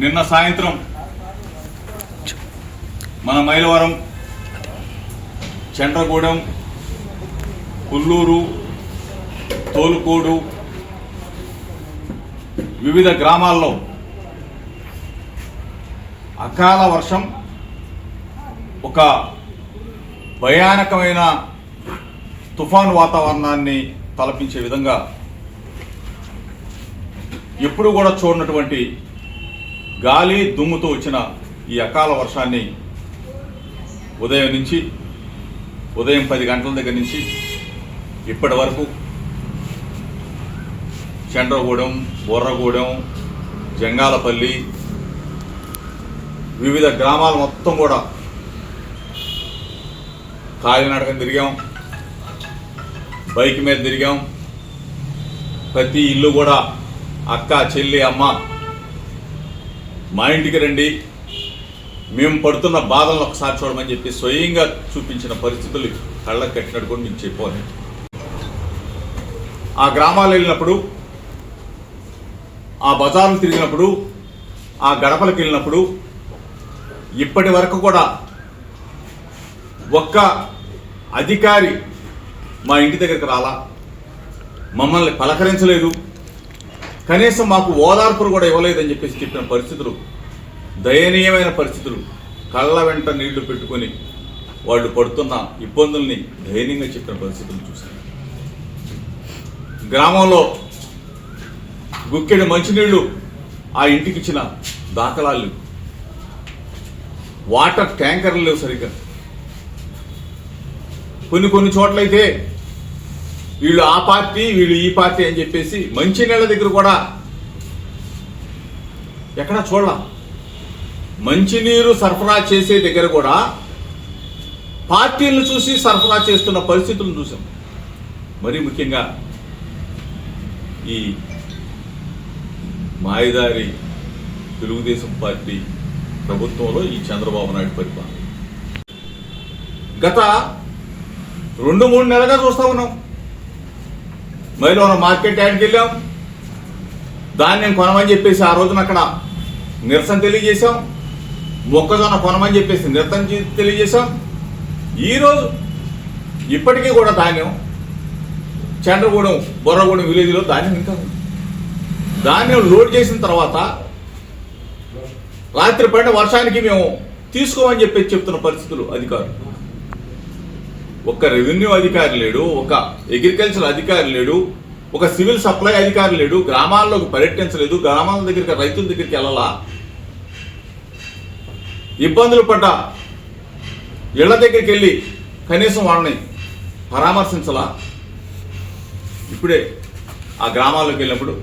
నిన్న సాయంత్రం మన మైలవరం, చండ్రగూడెం, పుల్లూరు, తోలుకోడు వివిధ గ్రామాల్లో అకాల వర్షం ఒక భయానకమైన తుఫాను వాతావరణాన్ని తలపించే విధంగా ఎప్పుడు కూడా చూడనటువంటి గాలి దుమ్ముతో వచ్చిన ఈ అకాల వర్షాన్ని ఉదయం 10 గంటల దగ్గర నుంచి ఇప్పటి వరకు చండ్రగూడెం, బొర్రగూడెం, జంగాలపల్లి వివిధ గ్రామాలు మొత్తం కూడా కాలినడకన తిరిగాం, బైక్ మీద తిరిగాం. ప్రతి ఇల్లు కూడా అక్క, చెల్లి, అమ్మ మా ఇంటికి రండి, మేము పడుతున్న బాధలను ఒకసారి చూడమని చెప్పి స్వయంగా చూపించిన పరిస్థితులు కళ్ళకు కట్టినట్టు కూడా మీకు చెప్పాలి. ఆ గ్రామాలు వెళ్ళినప్పుడు, ఆ బజార్లు తిరిగినప్పుడు, ఆ గడపలకు వెళ్ళినప్పుడు ఇప్పటి వరకు కూడా ఒక్క అధికారి మా ఇంటి దగ్గరికి రాలా, మమ్మల్ని పలకరించలేదు, కనీసం మాకు ఓదార్పులు కూడా ఇవ్వలేదని చెప్పేసి చెప్పిన పరిస్థితులు, దయనీయమైన పరిస్థితులు. కళ్ళ వెంట నీళ్లు పెట్టుకొని వాళ్ళు పడుతున్న ఇబ్బందుల్ని ధైర్యంగా చెప్పిన పరిస్థితులు చూశాను. గ్రామంలో గుక్కెడు మంచినీళ్లు ఆ ఇంటికి ఇచ్చిన దాఖలాలు, వాటర్ ట్యాంకర్లు లేవు సరిగ్గా. కొన్ని చోట్లయితే వీళ్ళు ఆ పార్టీ, వీళ్ళు ఈ పార్టీ అని చెప్పేసి మంచినీళ్ళ దగ్గర కూడా ఎక్కడా చూడలా. మంచినీరు సరఫరా చేసే దగ్గర కూడా పార్టీలను చూసి సరఫరా చేస్తున్న పరిస్థితులను చూసాం. మరీ ముఖ్యంగా ఈ మాయదారి తెలుగుదేశం పార్టీ ప్రభుత్వంలో ఈ చంద్రబాబు నాయుడు పరిపాలన గత 2-3 నెలలుగా చూస్తా ఉన్నాం. మైలవరం మార్కెట్ యార్డ్కి వెళ్ళాం, ధాన్యం కొనమని చెప్పేసి ఆ రోజున అక్కడ నిరసన తెలియజేశాం. మొక్కజొన్న కొనమని చెప్పేసి నిరసన తెలియజేశాం. ఈరోజు ఇప్పటికీ కూడా ధాన్యం చండ్రగూడెం, బొర్రగూడెం విలేజ్లో ధాన్యం ఇంకా ఉంది. ధాన్యం లోడ్ చేసిన తర్వాత రాత్రి పడిన వర్షానికి మేము తీసుకోమని చెప్పేసి చెప్తున్న పరిస్థితులు అధికారులు. ఒక రెవెన్యూ అధికారి లేడు, ఒక అగ్రికల్చర్ అధికారి లేడు, ఒక సివిల్ సప్లై అధికారి లేడు, గ్రామాల్లోకి పర్యటించలేదు, గ్రామాల దగ్గరికి, రైతుల దగ్గరికి వెళ్ళాలా, ఇబ్బందులు పడ్డ ఇళ్ల దగ్గరికి వెళ్ళి కనీసం వాళ్ళని పరామర్శించాలా. ఇప్పుడే ఆ గ్రామాల్లోకి వెళ్ళినప్పుడు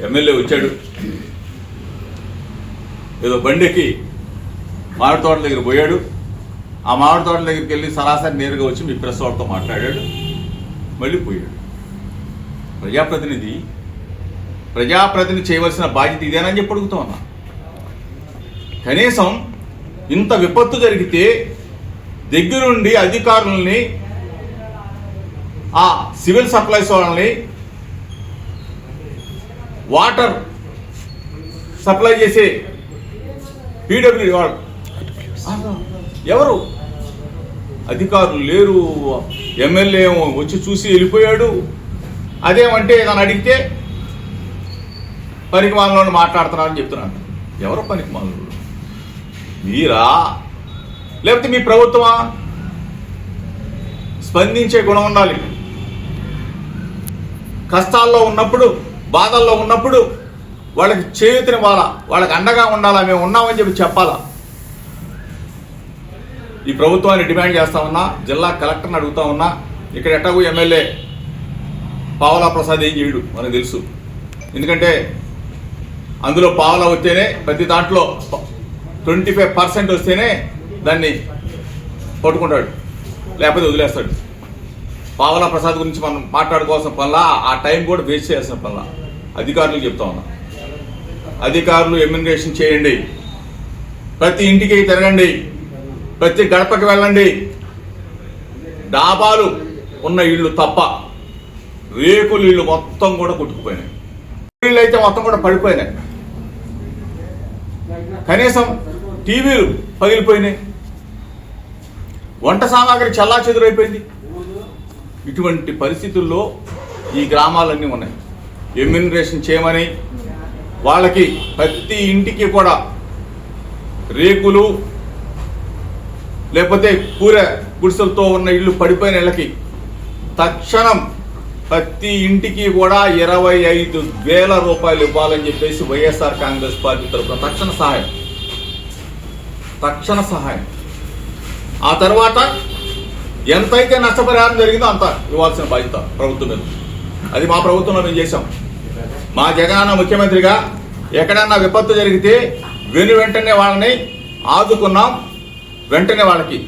ఎమ్మెల్యే వచ్చాడు, ఏదో బండికి మామిడి తోటల దగ్గర పోయాడు. ఆ మామిడి తోటల దగ్గరికి వెళ్ళి సరాసరి నేరుగా వచ్చి మీ ప్రెస్ వాళ్ళతో మాట్లాడాడు, మళ్ళీ పోయాడు. ప్రజాప్రతినిధి చేయవలసిన బాధ్యత ఇదేనని చెప్పి అడుగుతా ఉన్నా. కనీసం ఇంత విపత్తు జరిగితే దగ్గరుండి అధికారులని, ఆ సివిల్ సప్లైస్ వాళ్ళని, వాటర్ సప్లై చేసే పీడబ్ల్యూడీ వాళ్ళు ఎవరు అధికారులు లేరు. ఎమ్మెల్యే వచ్చి చూసి వెళ్ళిపోయాడు. అదేమంటే నన్ను అడిగితే పనికిమాలలో మాట్లాడుతున్నారని చెప్తున్నాను. ఎవరు పనికిమాలు? మీరా, లేకపోతే మీ ప్రభుత్వమా? స్పందించే గుణం ఉండాలి. కష్టాల్లో ఉన్నప్పుడు, బాధల్లో ఉన్నప్పుడు వాళ్ళకి చేయూతనివ్వాలా, వాళ్ళకి అండగా ఉండాలా, మేము ఉన్నామని చెప్పి చెప్పాలా. ఈ ప్రభుత్వాన్ని డిమాండ్ చేస్తా ఉన్నా, జిల్లా కలెక్టర్ని అడుగుతా ఉన్నా. ఇక్కడ ఎట్టకు ఎమ్మెల్యే పావలా ప్రసాద్ ఏం చేయడు మనకు తెలుసు. ఎందుకంటే అందులో పావలా వస్తేనే, ప్రతి దాంట్లో 25% వస్తేనే దాన్ని పట్టుకుంటాడు, లేకపోతే వదిలేస్తాడు. పావలా ప్రసాద్ గురించి మనం మాట్లాడుకోవాల్సిన పనులా, ఆ టైం కూడా వేస్ట్ చేయాల్సిన పనులా. అధికారులకు చెప్తా ఉన్నా, అధికారులు ఎమ్యూనరేషన్ చేయండి, ప్రతి ఇంటికి తిరగండి, ప్రతి గడపకి వెళ్ళండి. డాబాలు ఉన్న ఇళ్ళు తప్ప రేకులు ఇళ్ళు మొత్తం కూడా కొట్టుకుపోయినాయి, ఇళ్ళు అయితే మొత్తం కూడా పడిపోయినాయి. కనీసం టీవీలు పగిలిపోయినాయి, వంట సామాగ్రి చల్లాచెదురైపోయింది. ఇటువంటి పరిస్థితుల్లో ఈ గ్రామాలన్నీ ఉన్నాయి. ఎమ్యూనరేషన్ చేయమని వాళ్ళకి ప్రతి ఇంటికి కూడా రేకులు లేకపోతే కూర గుడిసెలతో ఉన్న ఇళ్ళు పడిపోయిన ఇళ్ళకి తక్షణం ప్రతి ఇంటికి కూడా 25,000 రూపాయలు ఇవ్వాలని చెప్పేసి వైఎస్ఆర్ కాంగ్రెస్ పార్టీ తరఫున తక్షణ సహాయం. ఆ తర్వాత ఎంతైతే నష్టపరిహారం జరిగిందో అంత ఇవ్వాల్సిన బాధ్యత ప్రభుత్వం మీద. అది మా ప్రభుత్వంలో మేము చేశాం. మా జగనన్న ముఖ్యమంత్రిగా ఎక్కడన్నా విపత్తు జరిగితే వెంటనే వాళ్ళని ఆదుకున్నాం, వెంటనే వాళ్ళకి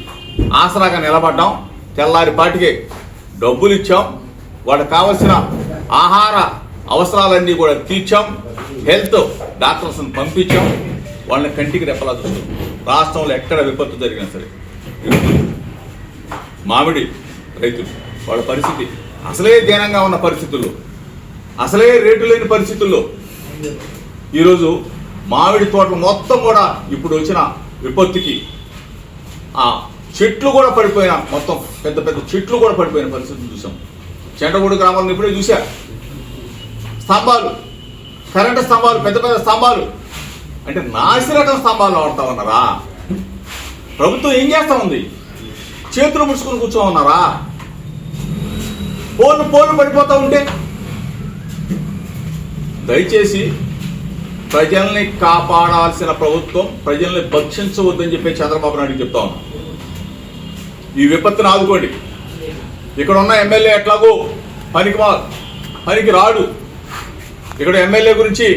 ఆసరాగా నిలబడ్డాం, తెల్లారిపాటికే డబ్బులు ఇచ్చాం, వాళ్ళకి కావలసిన ఆహార అవసరాలన్నీ కూడా తీర్చాం, హెల్త్ డాక్టర్స్ని పంపించాం, వాళ్ళని కంటికి రెప్పలా చూస్తాం. రాష్ట్రంలో ఎక్కడ విపత్తు జరిగినా సరే మామిడి రైతులు వాళ్ళ పరిస్థితి అసలే దీనంగా ఉన్న పరిస్థితుల్లో, అసలే రేటు లేని పరిస్థితుల్లో ఈరోజు మామిడి తోటలు మొత్తం కూడా ఇప్పుడు వచ్చిన విపత్తుకి ఆ చెట్లు కూడా పడిపోయిన, మొత్తం పెద్ద పెద్ద చెట్లు కూడా పడిపోయిన పరిస్థితులు చూసాం. చెండగూడు గ్రామాలను ఇప్పుడే చూసా. స్తంభాలు, కరెంటు స్తంభాలు, పెద్ద పెద్ద స్తంభాలు అంటే నాసిరకం స్తంభాలు వాడుతా ఉన్నారా? ప్రభుత్వం ఏం చేస్తా ఉంది? చేతులు ముడుచుకుని కూర్చో ఉన్నారా? పోలు పడిపోతా ఉంటే దయచేసి ప్రజల్ని కాపాడాల్సిన ప్రభుత్వం ప్రజల్ని భక్షించవద్దని చెప్పి చంద్రబాబు నాయుడు చెప్తా ఉన్నాం. ఈ విపత్తును ఆదుకోండి. ఇక్కడ ఉన్న ఎమ్మెల్యే ఎట్లాగో పనికి రాడు. ఇక్కడ ఎమ్మెల్యే గురించి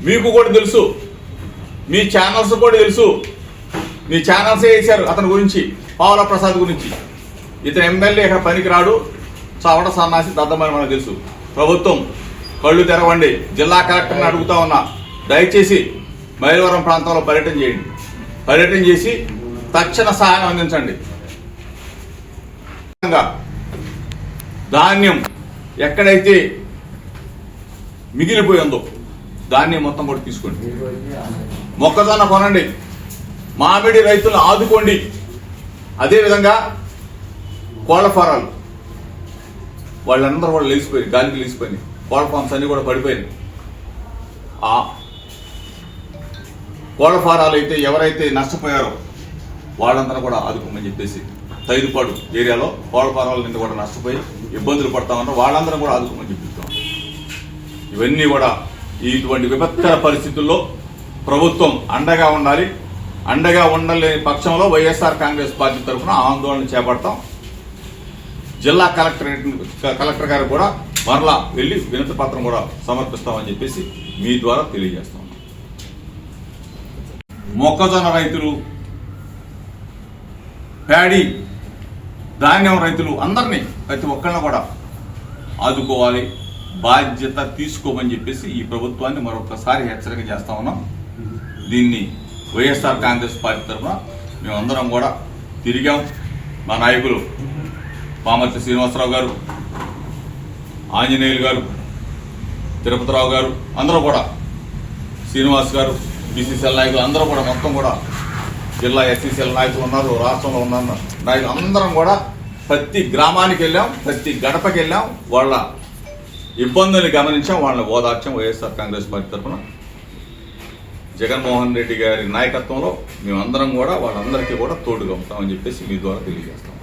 మీకు కూడా తెలుసు, మీ ఛానల్స్ కూడా తెలుసు. మీ ఛానల్సే వేశారు అతని గురించి, పావలా ప్రసాద్ గురించి. ఇతను ఎమ్మెల్యే ఇక్కడ పనికి రాడు, చవట సన్నాసి దద్దమని మనకు తెలుసు. ప్రభుత్వం కళ్ళు తెరవండి. జిల్లా కలెక్టర్ని అడుగుతా ఉన్నా, దయచేసి మైలవరం ప్రాంతంలో పర్యటన చేయండి. పర్యటన చేసి తక్షణ సహాయం అందించండి. ధాన్యం ఎక్కడైతే మిగిలిపోయిందో ధాన్యం మొత్తం కూడా తీసుకోండి. మొక్కజొన్న కొనండి, మామిడి రైతులను ఆదుకోండి. అదేవిధంగా కోళ్ల ఫారాలు వాళ్ళందరూ కూడా లేచిపోయి గాలికి లేచిపోయినాయి. కోళ్ల ఫార్మ్స్ అన్ని కూడా పడిపోయినాయి. ఆ కోళ్ల ఫారాలు అయితే ఎవరైతే నష్టపోయారో వాళ్ళందరూ కూడా ఆదుకోమని చెప్పేసి తైదుపాడు ఏరియాలో కోళ్ల ఫారాల నుండి కూడా నష్టపోయి ఇబ్బందులు పడతా ఉన్నారు, వాళ్ళందరూ కూడా ఆదుకోమని చెప్పిస్తాం. ఇవన్నీ కూడా ఇటువంటి విపత్కర పరిస్థితుల్లో ప్రభుత్వం అండగా ఉండాలి. అండగా ఉండలేని పక్షంలో వైఎస్ఆర్ కాంగ్రెస్ పార్టీ తరఫున ఆందోళన చేపడతాం. జిల్లా కలెక్టర్ గారు కూడా మరలా వెళ్ళి వినతి పత్రం కూడా సమర్పిస్తామని చెప్పేసి మీ ద్వారా తెలియజేస్తాం. మొక్కజొన్న రైతులు, ప్యాడీ ధాన్యం రైతులు అందరినీ ప్రతి ఒక్కరిని కూడా ఆదుకోవాలి, బాధ్యత తీసుకోమని చెప్పేసి ఈ ప్రభుత్వాన్ని మరొకసారి హెచ్చరిక చేస్తా ఉన్నాం. దీన్ని వైఎస్ఆర్ కాంగ్రెస్ పార్టీ తరఫున మేమందరం కూడా తిరిగాం. మా నాయకులు పామర్తి శ్రీనివాసరావు గారు, ఆంజనేయులు గారు, తిరుపతిరావు గారు, అందరూ కూడా, శ్రీనివాస్ గారు, బీసీసీఎల్ నాయకులు అందరూ కూడా, మొత్తం కూడా జిల్లా ఎస్సీసీఎల్ నాయకులు ఉన్నారు, రాష్ట్రంలో ఉన్న నాయకులు అందరం కూడా ప్రతి గ్రామానికి వెళ్ళాం, ప్రతి గడపకి వెళ్ళాం, వాళ్ళ ఇబ్బందుల్ని గమనించాం, వాళ్ళని ఓదార్చాం. వైఎస్ఆర్ కాంగ్రెస్ పార్టీ తరఫున జగన్మోహన్ రెడ్డి గారి నాయకత్వంలో మేమందరం కూడా వాళ్ళందరికీ కూడా తోడుగా ఉంటామని చెప్పేసి మీ ద్వారా తెలియజేస్తాం.